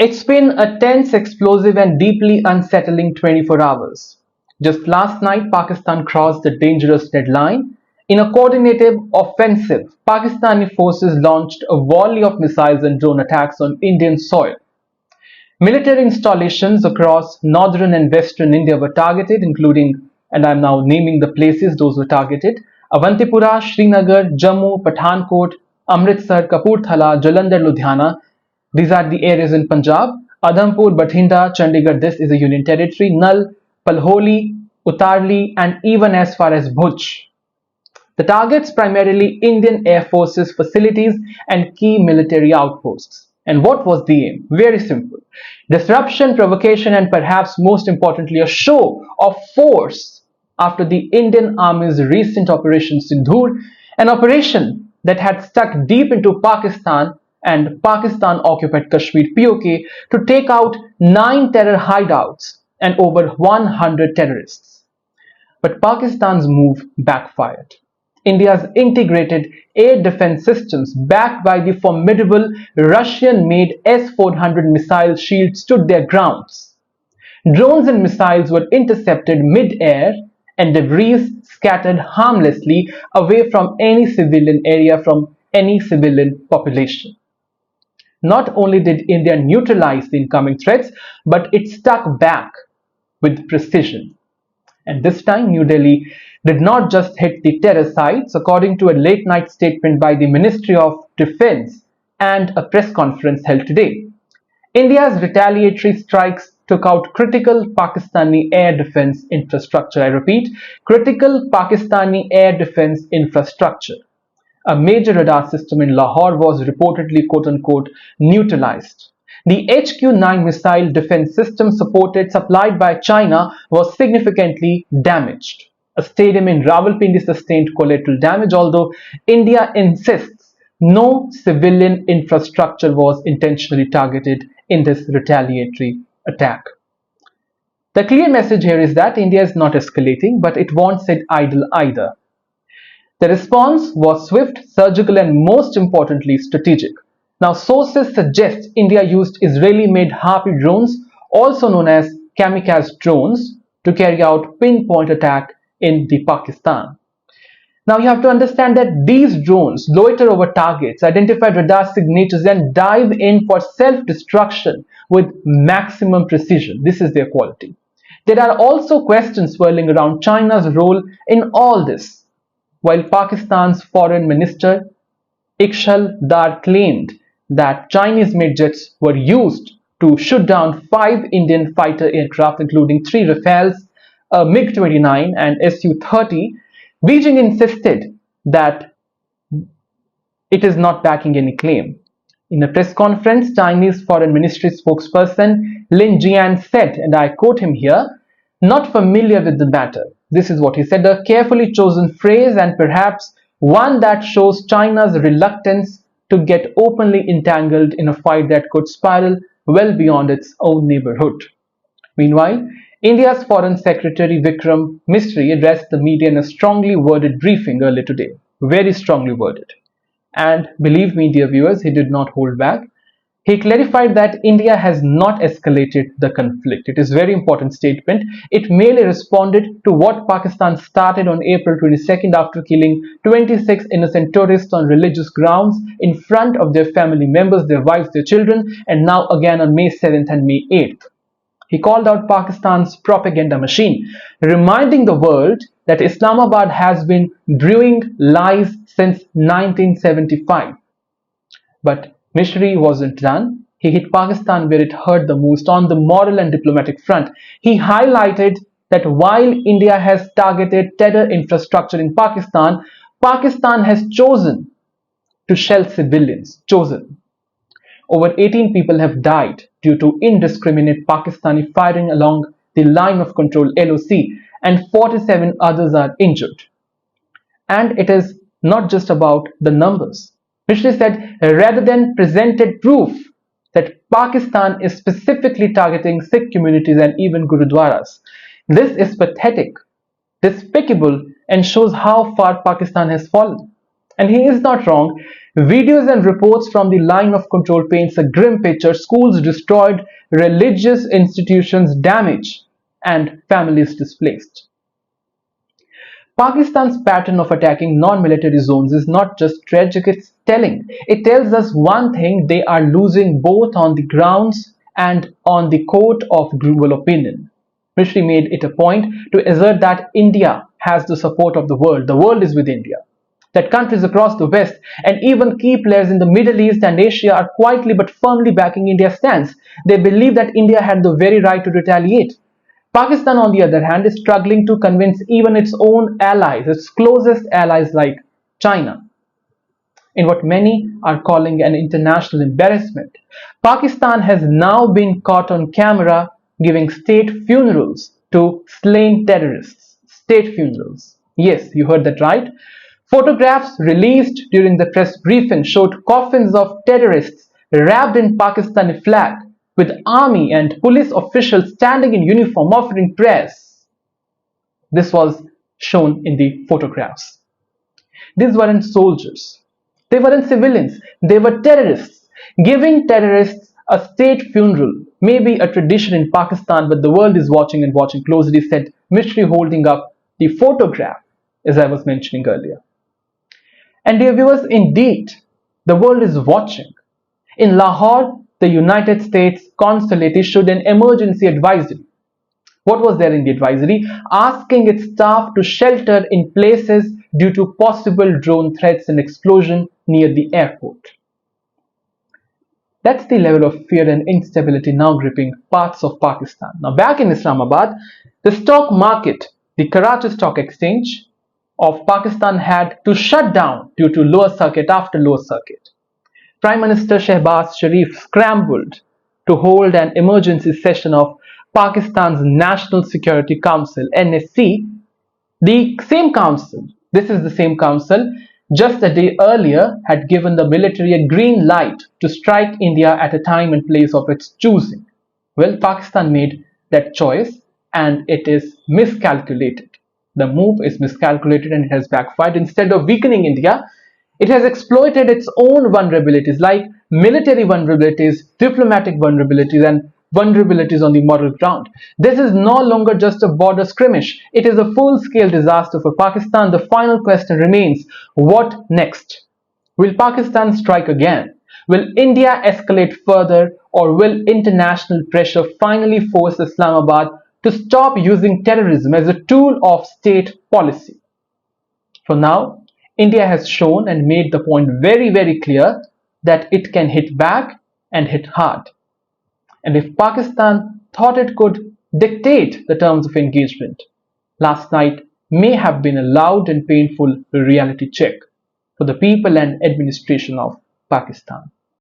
It's been a tense, explosive and deeply unsettling 24 hours. Just last night, Pakistan crossed the dangerous deadline. In a coordinated offensive, Pakistani forces launched a volley of missiles and drone attacks on Indian soil. Military installations across northern and western India were targeted, including, and I'm now naming the places those were targeted: Awantipura, Srinagar, Jammu, Pathankot, Amritsar, Kapurthala, Jalandhar, Ludhiana. These are the areas in Punjab. Adampur, Bhatinda, Chandigarh, this is a union territory. Null, Phalodi, Uttarlai, and even as far as Bhuj. The targets primarily Indian Air Force's facilities and key military outposts. And what was the aim? Very simple: disruption, provocation, and perhaps most importantly, a show of force after the Indian Army's recent Operation Sindoor, an operation that had stuck deep into Pakistan and Pakistan-occupied Kashmir (POK) to take out 9 terror hideouts and over 100 terrorists. But Pakistan's move backfired. India's integrated air defense systems, backed by the formidable Russian-made S-400 missile shield, stood their grounds. Drones and missiles were intercepted mid-air and debris scattered harmlessly away from any civilian area, from any civilian population. Not only did India neutralize the incoming threats, but it struck back with precision. And this time, New Delhi did not just hit the terror sites. According to a late-night statement by the Ministry of Defense and a press conference held today, India's retaliatory strikes took out critical Pakistani air defense infrastructure. I repeat, critical Pakistani air defense infrastructure. A major radar system in Lahore was reportedly quote-unquote neutralized. The HQ-9 missile defense system supplied by China was significantly damaged. A stadium in Rawalpindi sustained collateral damage, although India insists no civilian infrastructure was intentionally targeted in this retaliatory attack. The clear message here is that India is not escalating, but it won't sit idle either. The response was swift, surgical, and most importantly, strategic. Now, sources suggest India used Israeli-made Harpy drones, also known as kamikaze drones, to carry out pinpoint attack in the Pakistan. Now, you have to understand that these drones loiter over targets, identify radar signatures, and dive in for self-destruction with maximum precision. This is their quality. There are also questions swirling around China's role in all this. While Pakistan's Foreign Minister Ikshal Dar claimed that Chinese-made jets were used to shoot down 5 Indian fighter aircraft, including 3 Rafales, a MiG-29 and Su-30, Beijing insisted that it is not backing any claim. In a press conference, Chinese Foreign Ministry spokesperson Lin Jian said, and I quote him here, "Not familiar with the matter." This is what he said, a carefully chosen phrase and perhaps one that shows China's reluctance to get openly entangled in a fight that could spiral well beyond its own neighborhood. Meanwhile, India's Foreign Secretary Vikram Misri addressed the media in a strongly worded briefing earlier today. Very strongly worded. And believe me, dear viewers, he did not hold back. He clarified that India has not escalated the conflict. It is a very important statement. It merely responded to what Pakistan started on April 22nd after killing 26 innocent tourists on religious grounds in front of their family members, their wives, their children, and now again on May 7th and May 8th. He called out Pakistan's propaganda machine, reminding the world that Islamabad has been brewing lies since 1975. But Misri wasn't done. He hit Pakistan where it hurt the most, on the moral and diplomatic front. He highlighted that while India has targeted terror infrastructure in Pakistan, Pakistan has chosen to shell civilians. Chosen. Over 18 people have died due to indiscriminate Pakistani firing along the line of control (LOC), and 47 others are injured. And it is not just about the numbers. Misri said, rather than presented proof that Pakistan is specifically targeting Sikh communities and even Gurudwaras. This is pathetic, despicable, and shows how far Pakistan has fallen. And he is not wrong. Videos and reports from the line of control paints a grim picture: schools destroyed, religious institutions damaged, and families displaced. Pakistan's pattern of attacking non-military zones is not just tragic, it's telling. It tells us one thing: they are losing both on the grounds and on the court of global opinion. Rishi made it a point to assert that India has the support of the world is with India. That countries across the West and even key players in the Middle East and Asia are quietly but firmly backing India's stance. They believe that India had the very right to retaliate. Pakistan, on the other hand, is struggling to convince even its own allies, its closest allies like China, in what many are calling an international embarrassment. Pakistan has now been caught on camera giving state funerals to slain terrorists. State funerals. Yes, you heard that right. Photographs released during the press briefing showed coffins of terrorists wrapped in Pakistani flag, with army and police officials standing in uniform offering prayers. This was shown in the photographs. These weren't soldiers. They weren't civilians. They were terrorists. Giving terrorists a state funeral may be a tradition in Pakistan, but the world is watching and watching closely, said Mishri, holding up the photograph, as I was mentioning earlier. And dear viewers, indeed, the world is watching. In Lahore, the United States consulate issued an emergency advisory. What was there in the advisory? Asking its staff to shelter in places due to possible drone threats and explosion near the airport. That's the level of fear and instability now gripping parts of Pakistan. Now, back in Islamabad, the stock market, the Karachi Stock Exchange of Pakistan, had to shut down due to lower circuit after lower circuit. Prime Minister Shehbaz Sharif scrambled to hold an emergency session of Pakistan's National Security Council (NSC). The same council, this is the same council, just a day earlier had given the military a green light to strike India at a time and place of its choosing. Well, Pakistan made that choice and it is miscalculated. The move is miscalculated and it has backfired. Instead of weakening India, it has exploited its own vulnerabilities, like military vulnerabilities, diplomatic vulnerabilities, and vulnerabilities on the moral ground. This is no longer just a border skirmish. It is a full-scale disaster for Pakistan. The final question remains: what next? Will Pakistan strike again? Will India escalate further? Or will international pressure finally force Islamabad to stop using terrorism as a tool of state policy? For now, India has shown and made the point very, very clear that it can hit back and hit hard. And if Pakistan thought it could dictate the terms of engagement, last night may have been a loud and painful reality check for the people and administration of Pakistan.